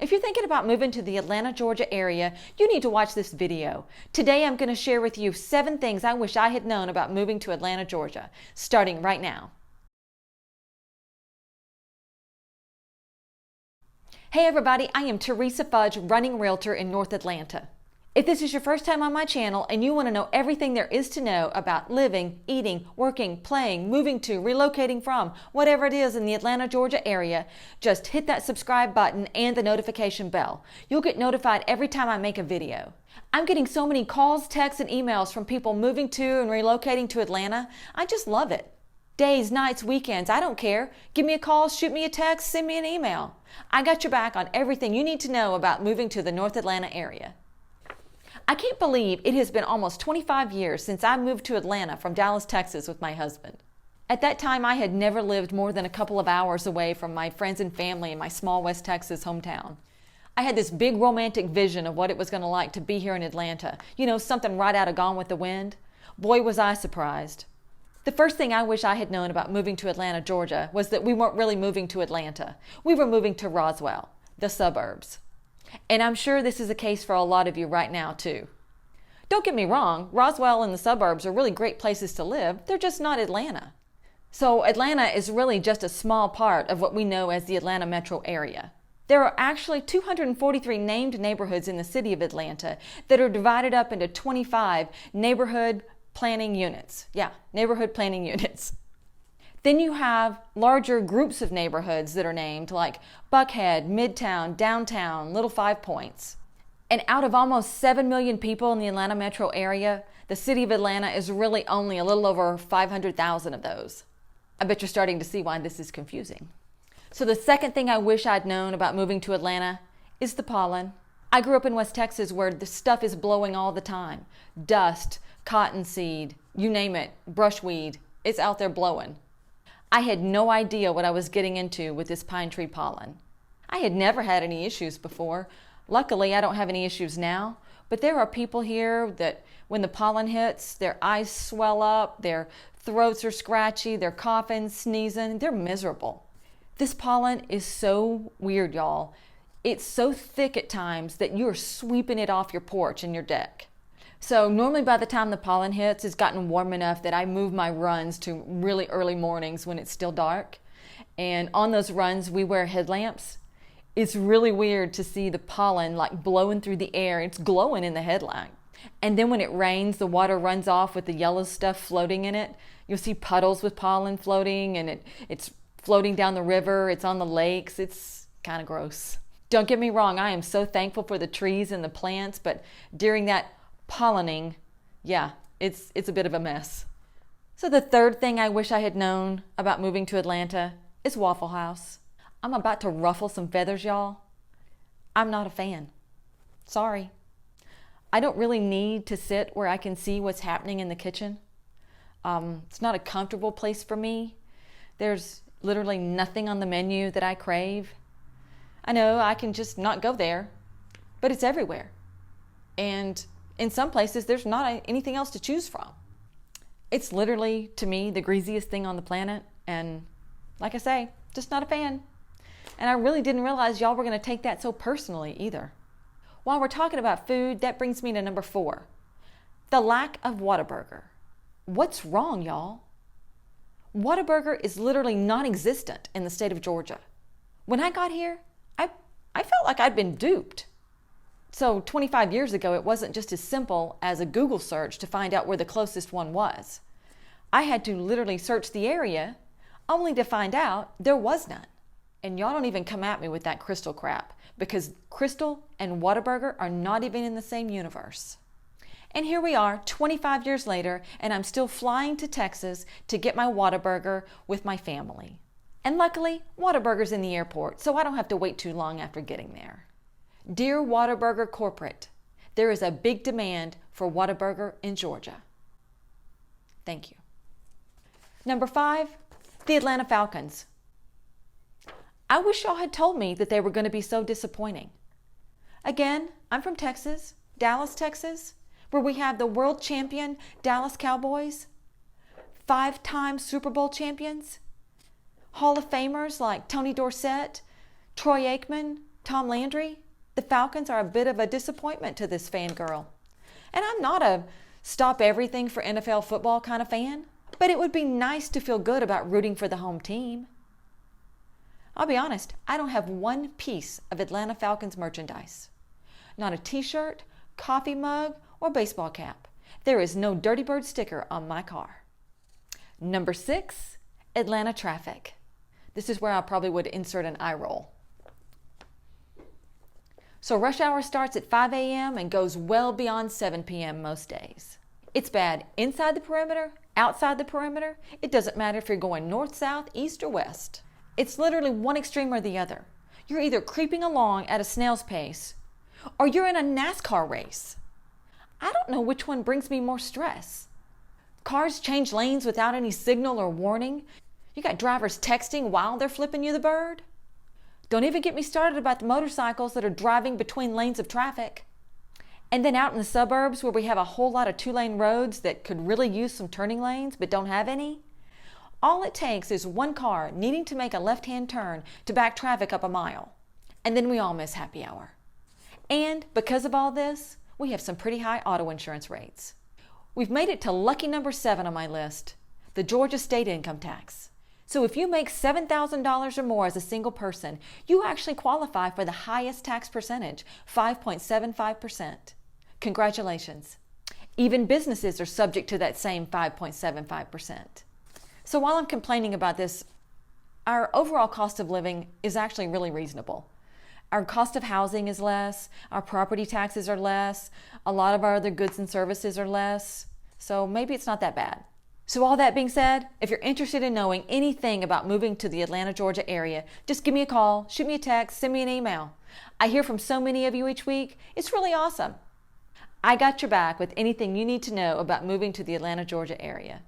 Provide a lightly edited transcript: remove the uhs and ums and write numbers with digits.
If you're thinking about moving to the Atlanta, Georgia area, you need to watch this video. Today I'm going to share with you 7 things I wish I had known about moving to Atlanta, Georgia, starting right now. Hey everybody, I am Teresa Fudge, running realtor in North Atlanta. If this is your first time on my channel and you want to know everything there is to know about living, eating, working, playing, moving to, relocating from, whatever it is in the Atlanta, Georgia area, just hit that subscribe button and the notification bell. You'll get notified every time I make a video. I'm getting so many calls, texts, and emails from people moving to and relocating to Atlanta. I just love it. Days, nights, weekends, I don't care. Give me a call, shoot me a text, send me an email. I got your back on everything you need to know about moving to the North Atlanta area. I can't believe it has been almost 25 years since I moved to Atlanta from Dallas, Texas with my husband. At that time, I had never lived more than a couple of hours away from my friends and family in my small West Texas hometown. I had this big romantic vision of what it was going to like to be here in Atlanta. You know, something right out of Gone with the Wind. Boy, was I surprised. The first thing I wish I had known about moving to Atlanta, Georgia, was that we weren't really moving to Atlanta. We were moving to Roswell, the suburbs. And I'm sure this is the case for a lot of you right now, too. Don't get me wrong, Roswell and the suburbs are really great places to live. They're just not Atlanta. So Atlanta is really just a small part of what we know as the Atlanta metro area. There are actually 243 named neighborhoods in the city of Atlanta that are divided up into 25 neighborhood planning units. Yeah, neighborhood planning units. Then you have larger groups of neighborhoods that are named like Buckhead, Midtown, Downtown, Little Five Points. And out of almost 7 million people in the Atlanta metro area, the city of Atlanta is really only a little over 500,000 of those. I bet you're starting to see why this is confusing. So the second thing I wish I'd known about moving to Atlanta is the pollen. I grew up in West Texas where the stuff is blowing all the time. Dust, cottonseed, you name it, brushweed, it's out there blowing. I had no idea what I was getting into with this pine tree pollen. I had never had any issues before. Luckily, I don't have any issues now, but there are people here that when the pollen hits, their eyes swell up, their throats are scratchy, they're coughing, sneezing, they're miserable. This pollen is so weird, y'all. It's so thick at times that you're sweeping it off your porch and your deck. So normally by the time the pollen hits, it's gotten warm enough that I move my runs to really early mornings when it's still dark. And on those runs, we wear headlamps. It's really weird to see the pollen like blowing through the air. It's glowing in the headlamp. And then when it rains, the water runs off with the yellow stuff floating in it. You'll see puddles with pollen floating, and it's floating down the river. It's on the lakes. It's kind of gross. Don't get me wrong, I am so thankful for the trees and the plants, but during that pollening, yeah, it's a bit of a mess. So the third thing I wish I had known about moving to Atlanta is Waffle House. I'm about to ruffle some feathers, y'all. I'm not a fan. Sorry. I don't really need to sit where I can see what's happening in the kitchen. It's not a comfortable place for me. There's literally nothing on the menu that I crave. I know I can just not go there, but it's everywhere. And in some places, there's not anything else to choose from. It's literally, to me, the greasiest thing on the planet. And like I say, just not a fan. And I really didn't realize y'all were going to take that so personally either. While we're talking about food, that brings me to number 4. The lack of Whataburger. What's wrong, y'all? Whataburger is literally non-existent in the state of Georgia. When I got here, I felt like I'd been duped. So 25 years ago, it wasn't just as simple as a Google search to find out where the closest one was. I had to literally search the area only to find out there was none. And y'all don't even come at me with that Crystal crap, because Crystal and Whataburger are not even in the same universe. And here we are 25 years later, and I'm still flying to Texas to get my Whataburger with my family. And luckily, Whataburger's in the airport, so I don't have to wait too long after getting there. Dear Whataburger Corporate, there is a big demand for Whataburger in Georgia. Thank you. Number 5, the Atlanta Falcons. I wish y'all had told me that they were going to be so disappointing. Again, I'm from Texas, Dallas, Texas, where we have the world champion Dallas Cowboys, 5-time Super Bowl champions, Hall of Famers like Tony Dorsett, Troy Aikman, Tom Landry, the Falcons are a bit of a disappointment to this fangirl. And I'm not a stop everything for NFL football kind of fan, but it would be nice to feel good about rooting for the home team. I'll be honest, I don't have one piece of Atlanta Falcons merchandise. Not a t-shirt, coffee mug, or baseball cap. There is no Dirty Bird sticker on my car. Number 6, Atlanta traffic. This is where I probably would insert an eye roll. So rush hour starts at 5 a.m. and goes well beyond 7 p.m. most days. It's bad inside the perimeter, outside the perimeter. It doesn't matter if you're going north, south, east, or west. It's literally one extreme or the other. You're either creeping along at a snail's pace or you're in a NASCAR race. I don't know which one brings me more stress. Cars change lanes without any signal or warning. You got drivers texting while they're flipping you the bird. Don't even get me started about the motorcycles that are driving between lanes of traffic. And then out in the suburbs where we have a whole lot of 2-lane roads that could really use some turning lanes but don't have any. All it takes is one car needing to make a left-hand turn to back traffic up a mile. And then we all miss happy hour. And because of all this, we have some pretty high auto insurance rates. We've made it to lucky number 7 on my list, the Georgia state income tax. So if you make $7,000 or more as a single person, you actually qualify for the highest tax percentage, 5.75%. Congratulations. Even businesses are subject to that same 5.75%. So while I'm complaining about this, our overall cost of living is actually really reasonable. Our cost of housing is less, our property taxes are less, a lot of our other goods and services are less, so maybe it's not that bad. So all that being said, if you're interested in knowing anything about moving to the Atlanta, Georgia area, just give me a call, shoot me a text, send me an email. I hear from so many of you each week. It's really awesome. I got your back with anything you need to know about moving to the Atlanta, Georgia area.